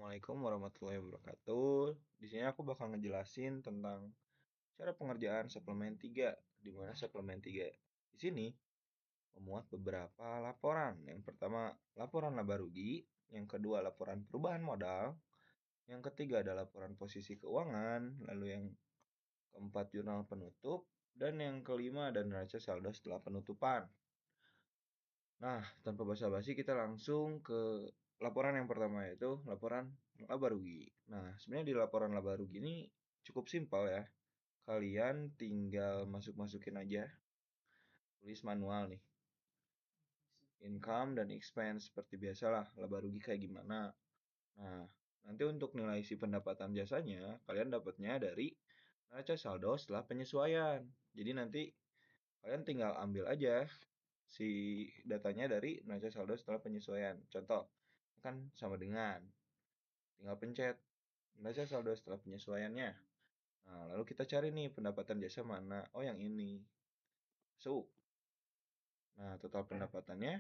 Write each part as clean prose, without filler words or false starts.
Assalamualaikum warahmatullahi wabarakatuh. Di sini aku bakal ngejelasin tentang cara pengerjaan suplemen 3, di mana suplemen 3 di sini memuat beberapa laporan. Yang pertama, laporan laba rugi, yang kedua laporan perubahan modal, yang ketiga ada laporan posisi keuangan, lalu yang keempat jurnal penutup, dan yang kelima ada neraca saldo setelah penutupan. Nah, tanpa basa-basi kita langsung ke laporan yang pertama, yaitu laporan laba rugi. Nah, sebenarnya di laporan laba rugi ini cukup simpel ya. Kalian tinggal masukin aja, tulis manual nih. Income dan expense seperti biasalah, laba rugi kayak gimana. Nah, nanti untuk nilai isi pendapatan jasanya, kalian dapatnya dari neraca saldo setelah penyesuaian. Jadi nanti kalian tinggal ambil aja si datanya dari neraca saldo setelah penyesuaian. Contoh, kan sama dengan, tinggal pencet neraca saldo setelah penyesuaiannya. Nah, lalu kita cari nih pendapatan jasa mana. Oh, yang ini. So, nah total pendapatannya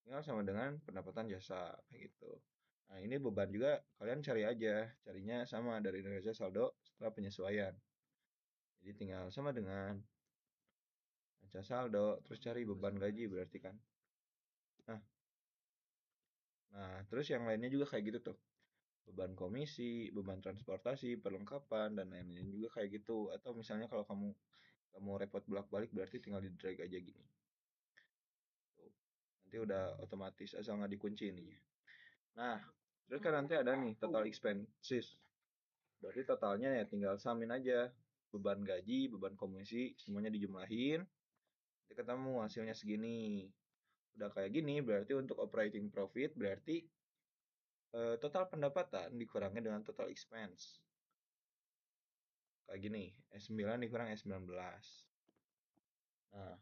tinggal sama dengan pendapatan jasa kayak gitu. Nah, ini beban juga kalian cari aja. Carinya sama dari neraca saldo setelah penyesuaian. Jadi tinggal sama dengan neraca saldo terus cari beban gaji berarti kan. Nah, terus yang lainnya juga kayak gitu tuh. Beban komisi, beban transportasi, perlengkapan dan lain-lain juga kayak gitu. Atau misalnya kalau kamu mau repot bolak-balik berarti tinggal di drag aja gini. Tuh. Nanti udah otomatis asal nggak dikunci ini. Nah, terus kan nanti ada nih total expenses. Berarti totalnya ya tinggal samin aja. Beban gaji, beban komisi, semuanya dijumlahin. Nanti ketemu hasilnya segini. Udah kayak gini berarti untuk operating profit berarti total pendapatan dikurangi dengan total expense. Kayak gini, S9 dikurang S19. Nah,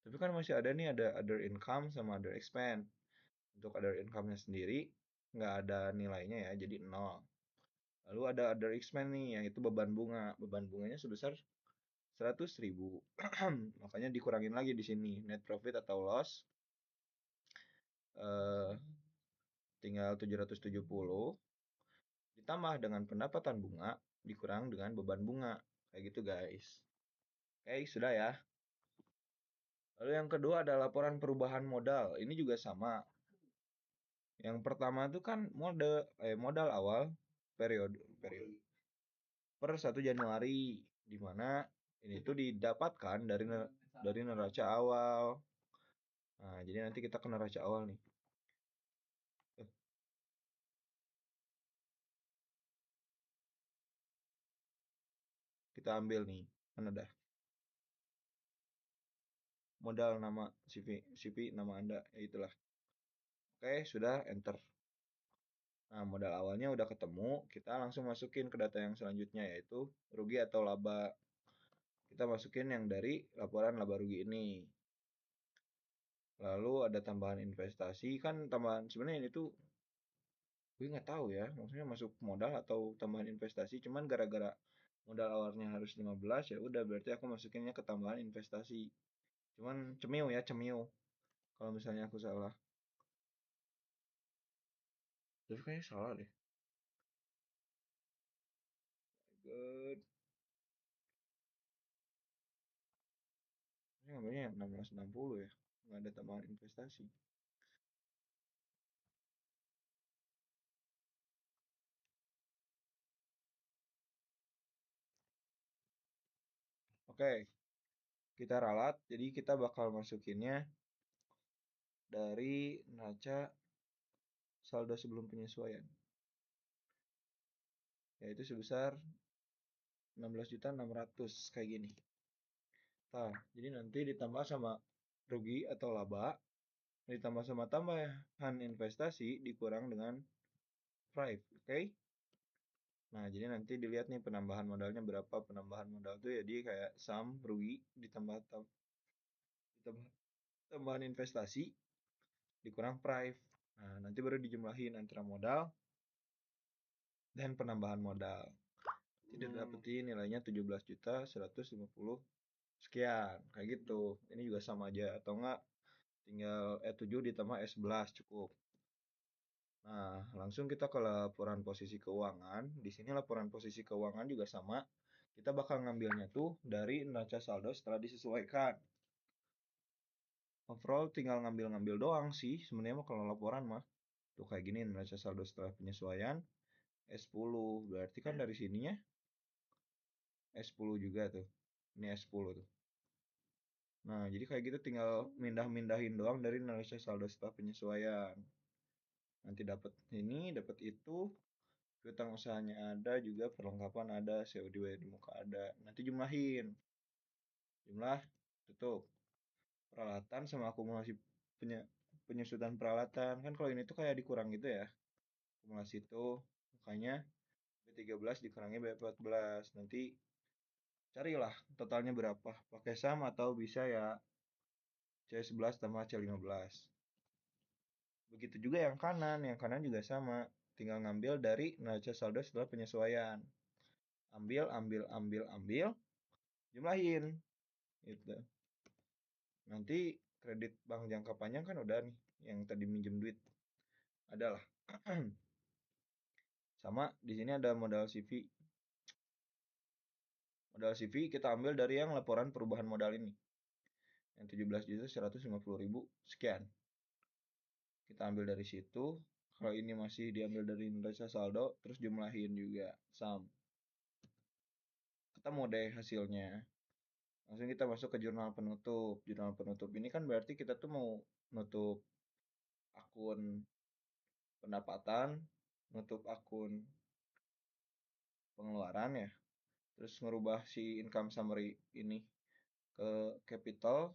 tapi kan masih ada nih, ada other income sama other expense. Untuk other income-nya sendiri, nggak ada nilainya ya, jadi 0. Lalu ada other expense nih, yang itu beban bunga. Beban bunganya sebesar 100.000. Makanya dikurangin lagi di sini. Net profit atau loss eh, tinggal 770. Ditambah dengan pendapatan bunga, dikurang dengan beban bunga. Kayak gitu guys. Oke, sudah ya. Lalu yang kedua ada laporan perubahan modal. Ini juga sama. Yang pertama itu kan modal awal periode per 1 Januari, di mana ini tuh didapatkan dari neraca awal. Nah, jadi nanti kita ke neraca awal nih. Kita ambil nih, kan ada modal nama CV nama Anda, ya itulah. Oke, sudah enter. Nah, modal awalnya udah ketemu, kita langsung masukin ke data yang selanjutnya, yaitu rugi atau laba. Kita masukin yang dari laporan laba rugi ini. Lalu ada tambahan investasi, kan tambahan sebenarnya ini tuh gue nggak tahu ya, maksudnya masuk modal atau tambahan investasi, cuman gara-gara modal awalnya harus 15, ya udah berarti aku masukinnya ke tambahan investasi. Cuman cemil ya, cemil. Kalau misalnya aku salah. Tapi kayaknya salah deh. Good. Ini ngambilnya 1660 ya. Nggak ada tambahan investasi. Oke, kita ralat. Jadi kita bakal masukinnya dari neraca saldo sebelum penyesuaian. Yaitu sebesar 16.600 kayak gini. Nah, jadi nanti ditambah sama rugi atau laba, ditambah sama tambahan investasi, dikurang dengan price, oke? Nah, jadi nanti dilihat nih penambahan modalnya berapa. Penambahan modal tuh ya dia kayak sum, rugi, ditambah tambahan investasi, dikurang price. Nah, nanti baru dijumlahin antara modal dan penambahan modal. Tidak dapetin nilainya 17.150 sekian, kayak gitu. Ini juga sama aja, atau enggak tinggal E7 ditambah E11 cukup. Nah, langsung kita ke laporan posisi keuangan. Di sini laporan posisi keuangan juga sama. Kita bakal ngambilnya tuh dari neraca saldo setelah disesuaikan. Overall tinggal ngambil-ngambil doang sih sebenarnya mah kalau laporan mah. Tuh kayak gini neraca saldo setelah penyesuaian S10. Berarti kan dari sininya S10 juga tuh. Ini S10 tuh. Nah, jadi kayak gitu tinggal mindah-mindahin doang dari neraca saldo setelah penyesuaian. Nanti dapat ini, dapat itu, piutang usahanya ada, juga perlengkapan ada, COD di muka ada. Nanti jumlahin. Jumlah tutup. Peralatan sama akumulasi penyusutan peralatan. Kan kalau ini tuh kayak dikurang gitu ya. Akumulasi itu makanya B13 dikurangi B14. Nanti carilah totalnya berapa. Pakai sum atau bisa ya C11 tambah C15. Begitu juga yang kanan juga sama. Tinggal ngambil dari neraca saldo setelah penyesuaian. Ambil, ambil, ambil, ambil, jumlahin. Gitu. Nanti kredit bank jangka panjang kan udah nih, yang tadi minjem duit. Adalah. Sama di sini ada modal CV. Modal CV kita ambil dari yang laporan perubahan modal ini. Yang 17.150.000 sekian. Kita ambil dari situ. Kalau ini masih diambil dari neraca saldo, terus jumlahin juga sum. Ketemu deh hasilnya. Langsung kita masuk ke jurnal penutup. Jurnal penutup ini kan berarti kita tuh mau nutup akun pendapatan, nutup akun pengeluaran ya. Terus ngerubah si income summary ini ke capital,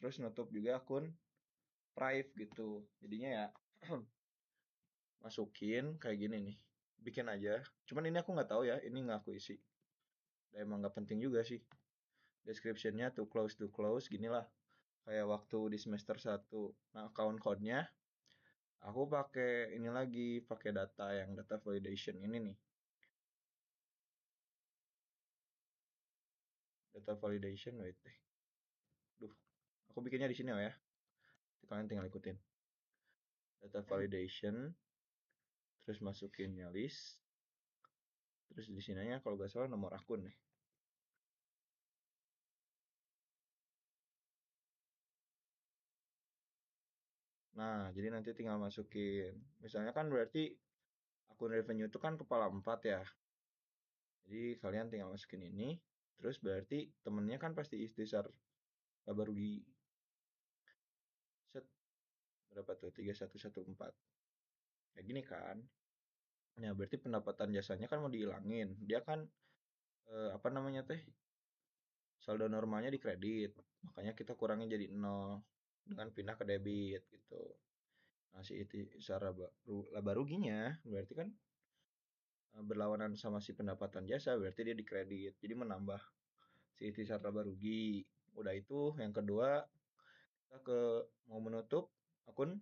terus nutup juga akun prive gitu. Jadinya ya masukin kayak gini nih. Bikin aja. Cuman ini aku nggak tahu ya, ini nggak aku isi. Dan emang nggak penting juga sih. Descriptionnya to close gini lah. Kayak waktu di semester 1. Nah, account code-nya aku pakai ini lagi, pakai data yang data validation ini nih. Data validation, wait deh. Duh, aku bikinnya di sini ya. Kalian tinggal ikutin. Data validation, terus masukinnya list, terus di sininya kalau nggak salah nomor akun nih. Nah, jadi nanti tinggal masukin. Misalnya kan berarti akun revenue itu kan kepala 4 ya. Jadi kalian tinggal masukin ini, terus berarti temennya kan pasti ikhtisar laba rugi. Set, berapa tuh? 3114. Kayak gini kan. Nah, berarti pendapatan jasanya kan mau dihilangin. Dia kan apa namanya teh? Saldo normalnya di kredit. Makanya kita kurangin jadi 0 dengan pindah ke debit gitu. Nah, si ikhtisar laba ruginya berarti kan berlawanan sama si pendapatan jasa, berarti dia dikredit. Jadi menambah si ikhtisar laba rugi. Udah itu, yang kedua kita ke mau menutup akun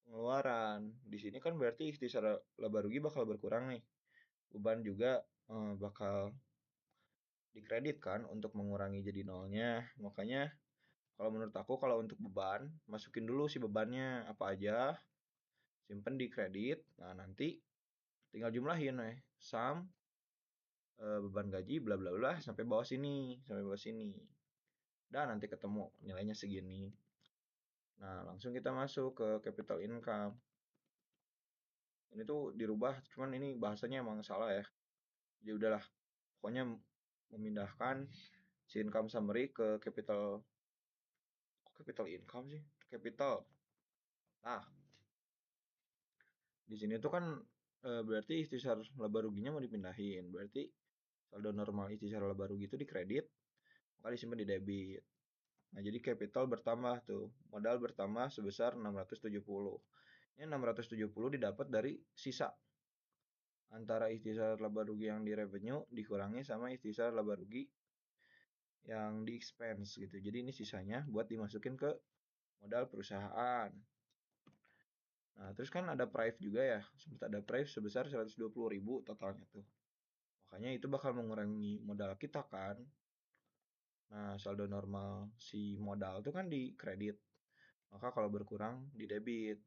pengeluaran. Di sini kan berarti ikhtisar laba rugi bakal berkurang nih. Beban juga bakal dikredit kan untuk mengurangi jadi nolnya. Makanya kalau menurut aku kalau untuk beban, masukin dulu si bebannya apa aja, simpen di kredit. Nah, nanti tinggal jumlahin sum beban gaji bla bla bla sampai bawah sini. Dan nanti ketemu nilainya segini. Nah, langsung kita masuk ke capital income. Ini tuh dirubah, cuman ini bahasanya emang salah ya. Jadi udahlah, pokoknya memindahkan si income summary ke capital income sih, capital. Nah, di sini tuh kan berarti ikhtisar laba ruginya mau dipindahin. Berarti saldo normal ikhtisar laba rugi itu dikredit, maka disimpan di debit. Nah, jadi capital bertambah tuh. Modal bertambah sebesar 670. Ini 670 didapat dari sisa antara ikhtisar laba rugi yang di revenue dikurangi sama ikhtisar laba rugi yang di expense gitu. Jadi ini sisanya buat dimasukin ke modal perusahaan. Nah, terus kan ada prive juga ya. Sempat ada prive sebesar 120.000 totalnya tuh. Makanya itu bakal mengurangi modal kita kan. Nah, saldo normal si modal tuh kan di kredit. Maka kalau berkurang di debit.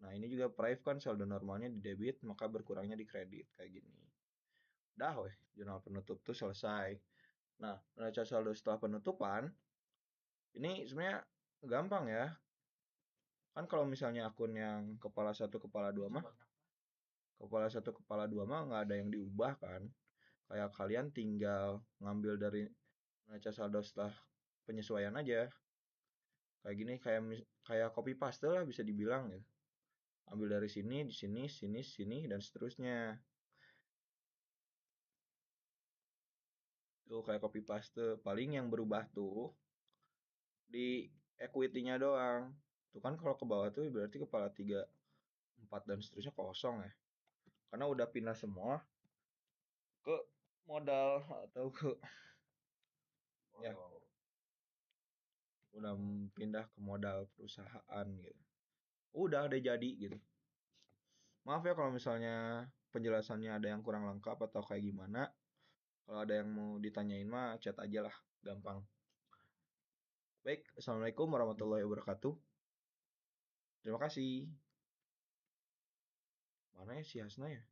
Nah, ini juga Prive kan saldo normalnya di debit, maka berkurangnya di kredit kayak gini. Dah weh, jurnal penutup tuh selesai. Nah, neraca saldo setelah penutupan ini sebenarnya gampang ya. Kan kalau misalnya akun yang kepala satu kepala dua mah, kepala satu kepala dua mah nggak ada yang diubah kan. Kayak kalian tinggal ngambil dari neraca saldo setelah penyesuaian aja. Kayak gini kayak copy paste lah bisa dibilang ya. Ambil dari sini, di sini, sini, sini dan seterusnya. Tuh kayak copy paste. Paling yang berubah tuh di equity-nya doang. Tuh kan kalau ke bawah tuh berarti kepala 3, 4 dan seterusnya kosong ya. Karena udah pindah semua ke modal atau ke ya udah pindah ke modal perusahaan gitu. Udah jadi gitu. Maaf ya kalau misalnya penjelasannya ada yang kurang lengkap atau kayak gimana. Kalau ada yang mau ditanyain mah chat aja lah, gampang. Baik, Assalamualaikum warahmatullahi wabarakatuh. Terima kasih. Mana ya si Hasna ya?